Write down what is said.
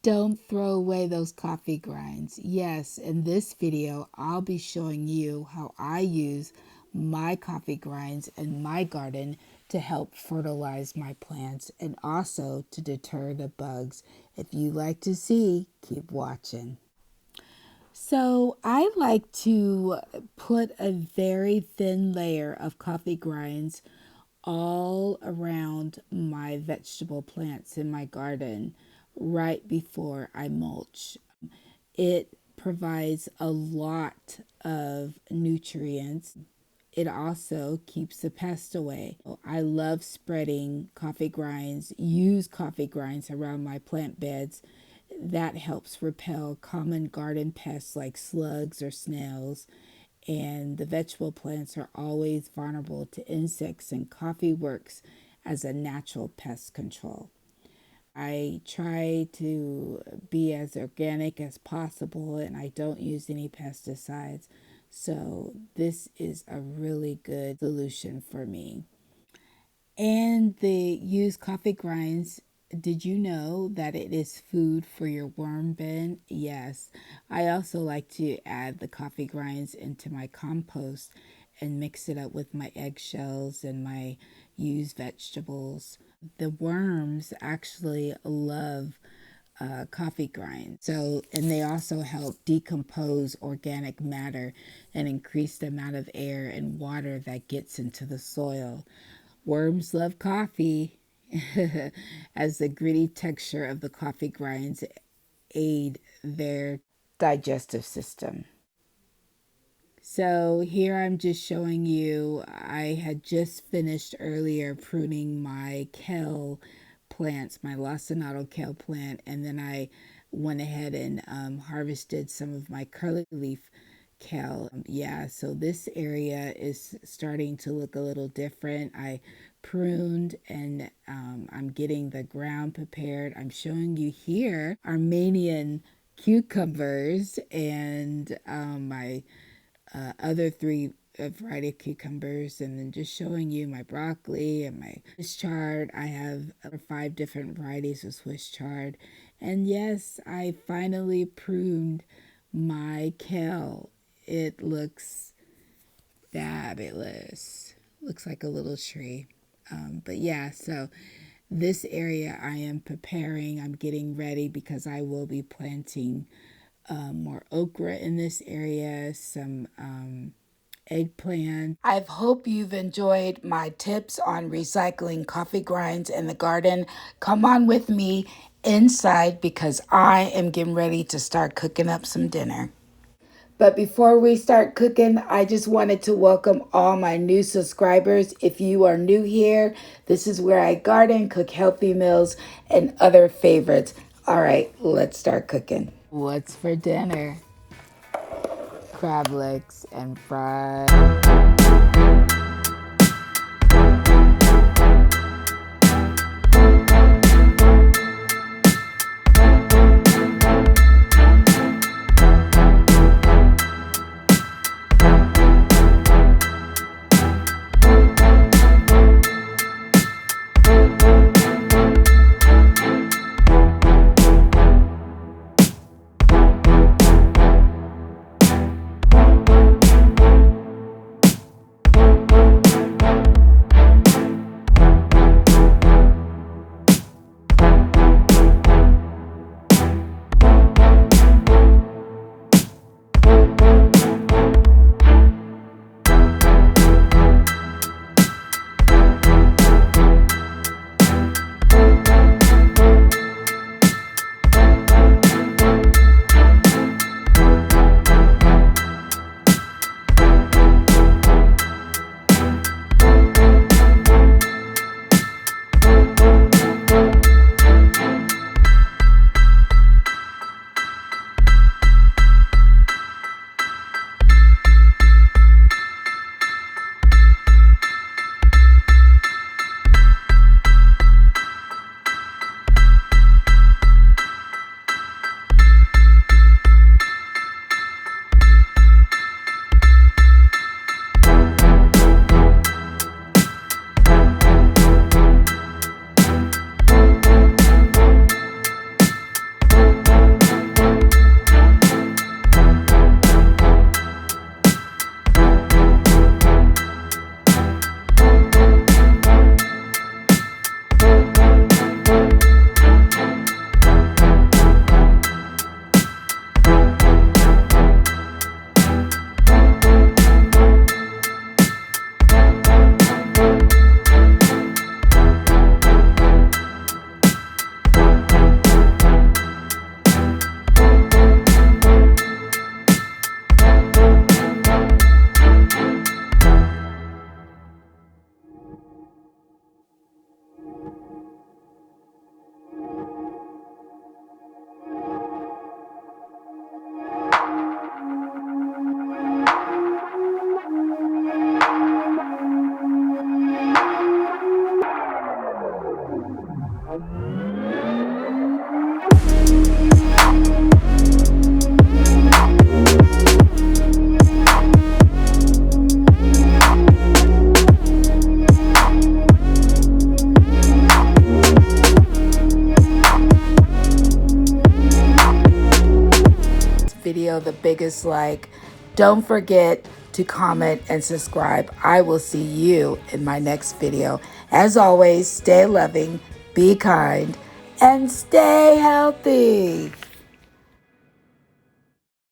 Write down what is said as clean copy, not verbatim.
Don't throw away those coffee grinds. Yes, in this video, I'll be showing you how I use my coffee grinds in my garden to help fertilize my plants and also to deter the bugs. If you like to see, keep watching. So I like to put a very thin layer of coffee grinds all around my vegetable plants in my garden right before I mulch. It provides a lot of nutrients. It also keeps the pests away. I love spreading coffee grinds, use coffee grinds around my plant beds. That helps repel common garden pests like slugs or snails. And the vegetable plants are always vulnerable to insects, and coffee works as a natural pest control. I try to be as organic as possible and I don't use any pesticides. So this is a really good solution for me. And the used coffee grinds, did you know that it is food for your worm bin? Yes. I also like to add the coffee grinds into my compost and mix it up with my eggshells and my used vegetables. The worms actually love coffee grinds. So, and they also help decompose organic matter and increase the amount of air and water that gets into the soil. Worms love coffee, as the gritty texture of the coffee grinds aid their digestive system. So here I'm just showing you, I had just finished earlier pruning my kale plants, my lacinato kale plant, and then I went ahead and harvested some of my curly leaf kale. Yeah, so this area is starting to look a little different. I pruned and I'm getting the ground prepared. I'm showing you here Armenian cucumbers and my other three variety of cucumbers, and then just showing you my broccoli and my Swiss chard. I have 5 different varieties of Swiss chard. And yes, I finally pruned my kale. It looks fabulous. Looks like a little tree. But yeah, so this area I am preparing. I'm getting ready because I will be planting more okra in this area, some eggplant. I hope you've enjoyed my tips on recycling coffee grinds in the garden. Come on with me inside because I am getting ready to start cooking up some dinner. But before we start cooking, I just wanted to welcome all my new subscribers. If you are new here, this is where I garden, cook healthy meals, and other favorites. All right, let's start cooking. What's for dinner? Crab legs and fries. video the biggest like. Don't forget to comment and subscribe. I will see you in my next video. As always, stay loving, be kind, and stay healthy.